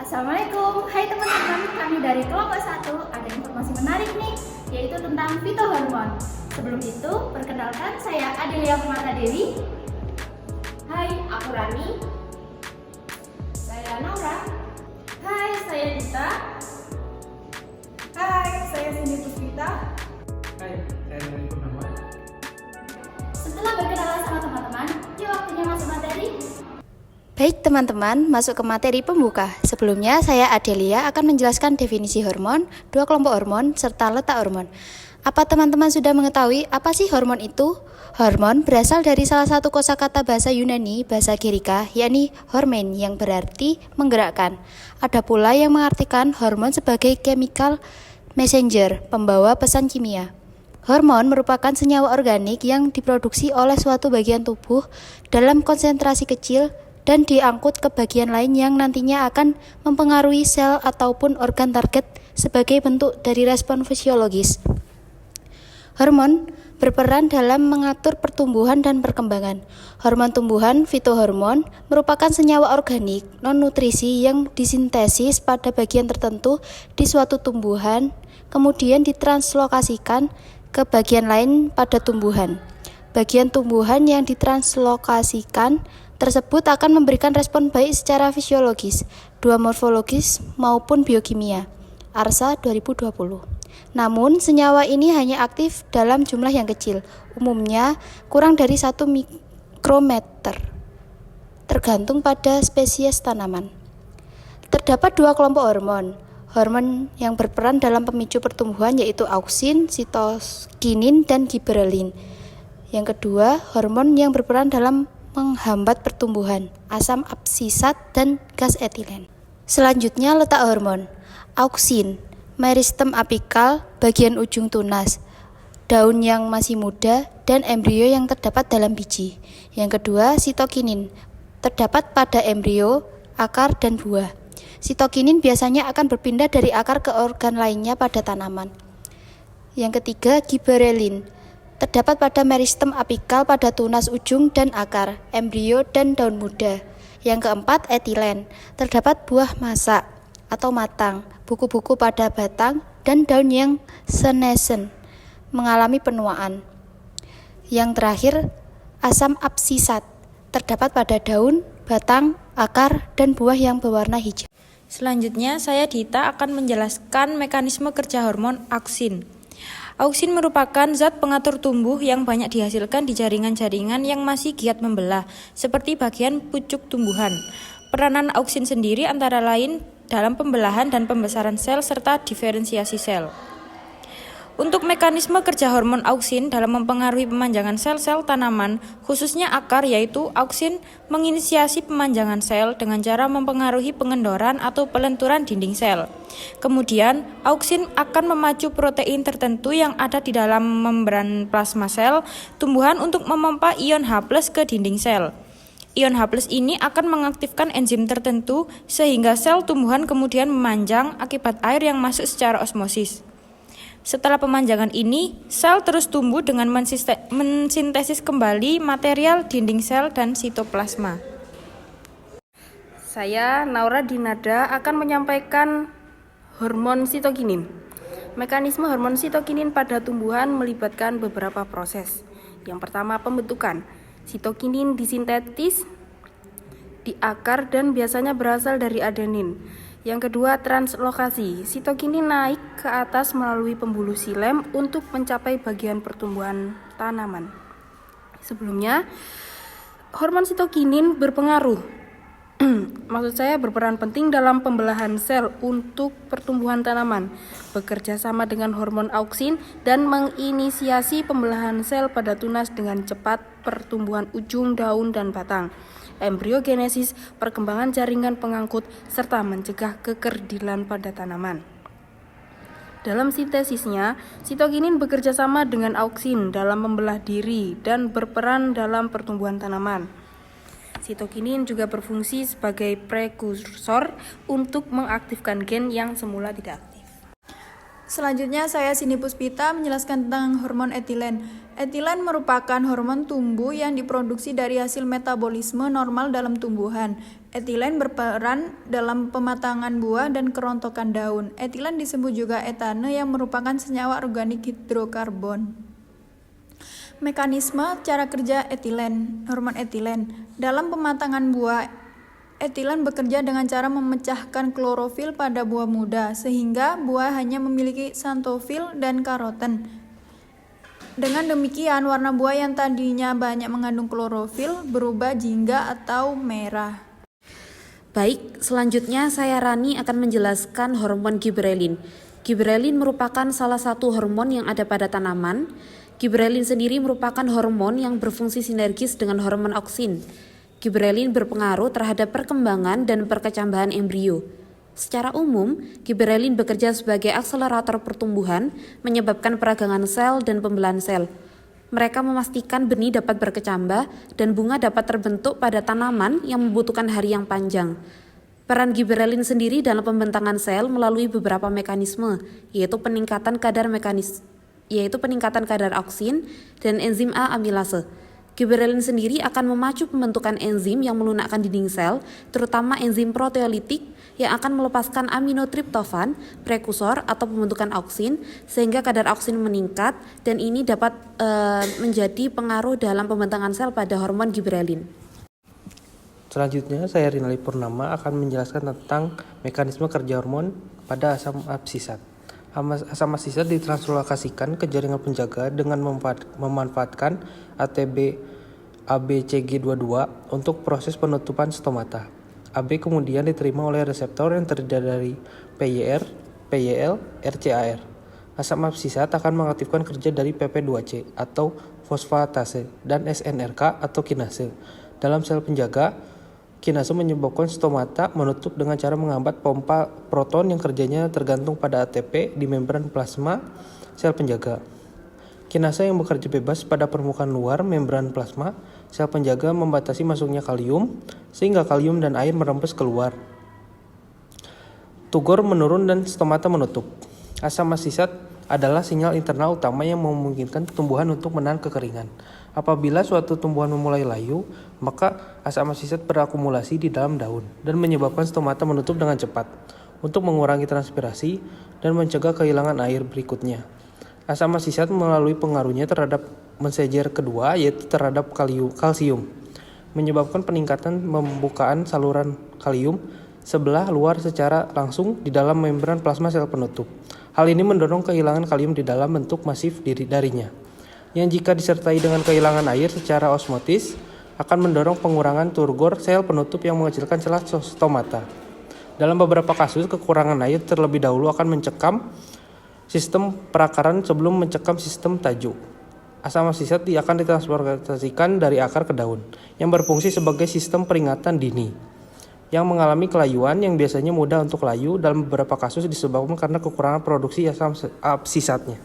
Assalamualaikum, hai teman-teman, kami dari kelompok 1 ada informasi menarik nih, yaitu tentang fitohormon. Sebelum itu, perkenalkan saya Adelia Permata Dewi. Hai, aku Rani. Saya Naura. Hai, saya Dita. Hai, saya Cindy Puspita. Hai, saya Nuri Purnama. Setelah berkenalan sama teman-teman, yuk waktunya masuk materi. Baik teman-teman, masuk ke materi pembuka. Sebelumnya saya Adelia akan menjelaskan definisi hormon, dua kelompok hormon, serta letak hormon. Apa teman-teman sudah mengetahui apa sih hormon itu? Hormon berasal dari salah satu kosakata bahasa Yunani, bahasa Girika, yakni hormen yang berarti menggerakkan. Ada pula yang mengartikan hormon sebagai chemical messenger, pembawa pesan kimia. Hormon merupakan senyawa organik yang diproduksi oleh suatu bagian tubuh dalam konsentrasi kecil dan diangkut ke bagian lain yang nantinya akan mempengaruhi sel ataupun organ target sebagai bentuk dari respon fisiologis. Hormon berperan dalam mengatur pertumbuhan dan perkembangan. Hormon tumbuhan, fitohormon, merupakan senyawa organik non-nutrisi yang disintesis pada bagian tertentu di suatu tumbuhan, kemudian ditranslokasikan ke bagian lain pada tumbuhan. Bagian tumbuhan yang ditranslokasikan tersebut akan memberikan respon baik secara fisiologis, dua morfologis maupun biokimia. ARSA 2020. Namun, senyawa ini hanya aktif dalam jumlah yang kecil, umumnya kurang dari 1 mikrometer, tergantung pada spesies tanaman. Terdapat dua kelompok hormon. Hormon yang berperan dalam pemicu pertumbuhan yaitu auksin, sitokinin, dan giberelin. Yang kedua, hormon yang berperan dalam menghambat pertumbuhan, asam absisat dan gas etilen. Selanjutnya letak hormon. Auksin, meristem apikal, bagian ujung tunas, daun yang masih muda, dan embrio yang terdapat dalam biji. Yang kedua, sitokinin, terdapat pada embrio, akar, dan buah. Sitokinin biasanya akan berpindah dari akar ke organ lainnya pada tanaman. Yang ketiga, giberelin, terdapat pada meristem apikal pada tunas ujung dan akar, embrio, dan daun muda. Yang keempat, etilen, terdapat buah masak atau matang, buku-buku pada batang, dan daun yang senescent, mengalami penuaan. Yang terakhir, asam absisat, terdapat pada daun, batang, akar, dan buah yang berwarna hijau. Selanjutnya, saya Dita akan menjelaskan mekanisme kerja hormon auksin. Auksin merupakan zat pengatur tumbuh yang banyak dihasilkan di jaringan-jaringan yang masih giat membelah, seperti bagian pucuk tumbuhan. Peranan auksin sendiri antara lain dalam pembelahan dan pembesaran sel serta diferensiasi sel. Untuk mekanisme kerja hormon auksin dalam mempengaruhi pemanjangan sel-sel tanaman, khususnya akar, yaitu auksin menginisiasi pemanjangan sel dengan cara mempengaruhi pengendoran atau pelenturan dinding sel. Kemudian, auksin akan memacu protein tertentu yang ada di dalam membran plasma sel tumbuhan untuk memompa ion H+ ke dinding sel. Ion H+ ini akan mengaktifkan enzim tertentu sehingga sel tumbuhan kemudian memanjang akibat air yang masuk secara osmosis. Setelah pemanjangan ini, sel terus tumbuh dengan mensintesis kembali material dinding sel dan sitoplasma. Saya Naura Dinada akan menyampaikan hormon sitokinin. Mekanisme hormon sitokinin pada tumbuhan melibatkan beberapa proses. Yang pertama, pembentukan. Sitokinin disintetis di akar dan biasanya berasal dari adenin. Yang kedua, translokasi. Sitokinin naik ke atas melalui pembuluh xilem untuk mencapai bagian pertumbuhan tanaman. Sebelumnya, hormon sitokinin berperan penting dalam pembelahan sel untuk pertumbuhan tanaman, bekerja sama dengan hormon auksin dan menginisiasi pembelahan sel pada tunas dengan cepat pertumbuhan ujung daun dan batang, embriogenesis, perkembangan jaringan pengangkut, serta mencegah kekerdilan pada tanaman. Dalam sintesisnya, sitokinin bekerja sama dengan auksin dalam membelah diri dan berperan dalam pertumbuhan tanaman. Sitokinin juga berfungsi sebagai prekursor untuk mengaktifkan gen yang semula tidak aktif. Selanjutnya saya Cindy Puspita menjelaskan tentang hormon etilen. Etilen merupakan hormon tumbuh yang diproduksi dari hasil metabolisme normal dalam tumbuhan. Etilen berperan dalam pematangan buah dan kerontokan daun. Etilen disebut juga etane yang merupakan senyawa organik hidrokarbon. Mekanisme cara kerja etilen, hormon etilen. Dalam pematangan buah, etilen bekerja dengan cara memecahkan klorofil pada buah muda, sehingga buah hanya memiliki xanthofil dan karoten. Dengan demikian, warna buah yang tadinya banyak mengandung klorofil berubah jingga atau merah. Baik, selanjutnya saya Rani akan menjelaskan hormon giberelin. Giberelin merupakan salah satu hormon yang ada pada tanaman. Giberelin sendiri merupakan hormon yang berfungsi sinergis dengan hormon auksin. Giberelin berpengaruh terhadap perkembangan dan perkecambahan embrio. Secara umum, giberelin bekerja sebagai akselerator pertumbuhan, menyebabkan peragangan sel dan pembelahan sel. Mereka memastikan benih dapat berkecambah dan bunga dapat terbentuk pada tanaman yang membutuhkan hari yang panjang. Peran giberelin sendiri dalam pembentangan sel melalui beberapa mekanisme, yaitu peningkatan kadar auksin dan enzim A amilase. Giberelin sendiri akan memacu pembentukan enzim yang melunakkan dinding sel, terutama enzim proteolitik yang akan melepaskan aminotriptofan, prekursor atau pembentukan auksin, sehingga kadar auksin meningkat dan ini dapat menjadi pengaruh dalam pembentangan sel pada hormon giberelin. Selanjutnya, saya Rinali Purnama akan menjelaskan tentang mekanisme kerja hormon pada asam absisat. Asam absisat ditranslokasikan ke jaringan penjaga dengan memanfaatkan ATP ABCG22 untuk proses penutupan stomata. AB kemudian diterima oleh reseptor yang terdiri dari PYR, PYL, RCAR. Asam absisat akan mengaktifkan kerja dari PP2C atau fosfatase dan SNRK atau kinase. Dalam sel penjaga, kinase menyebabkan stomata menutup dengan cara menghambat pompa proton yang kerjanya tergantung pada ATP di membran plasma sel penjaga. Kinase yang bekerja bebas pada permukaan luar membran plasma sel penjaga membatasi masuknya kalium sehingga kalium dan air merembes keluar. Tugor menurun dan stomata menutup. Asam absisat adalah sinyal internal utama yang memungkinkan tumbuhan untuk menahan kekeringan. Apabila suatu tumbuhan memulai layu, maka asam absisat berakumulasi di dalam daun dan menyebabkan stomata menutup dengan cepat untuk mengurangi transpirasi dan mencegah kehilangan air berikutnya. Asam absisat melalui pengaruhnya terhadap messenger kedua yaitu terhadap kalsium, menyebabkan peningkatan pembukaan saluran kalium sebelah luar secara langsung di dalam membran plasma sel penutup. Hal ini mendorong kehilangan kalium di dalam bentuk masif darinya, yang jika disertai dengan kehilangan air secara osmotis akan mendorong pengurangan turgor sel penutup yang mengecilkan celah stomata. Dalam beberapa kasus, kekurangan air terlebih dahulu akan mencekam sistem perakaran sebelum mencekam sistem tajuk. Asam absisat akan ditransportasikan dari akar ke daun, yang berfungsi sebagai sistem peringatan dini. Yang mengalami kelayuan yang biasanya mudah untuk layu dalam beberapa kasus disebabkan karena kekurangan produksi asam absisatnya.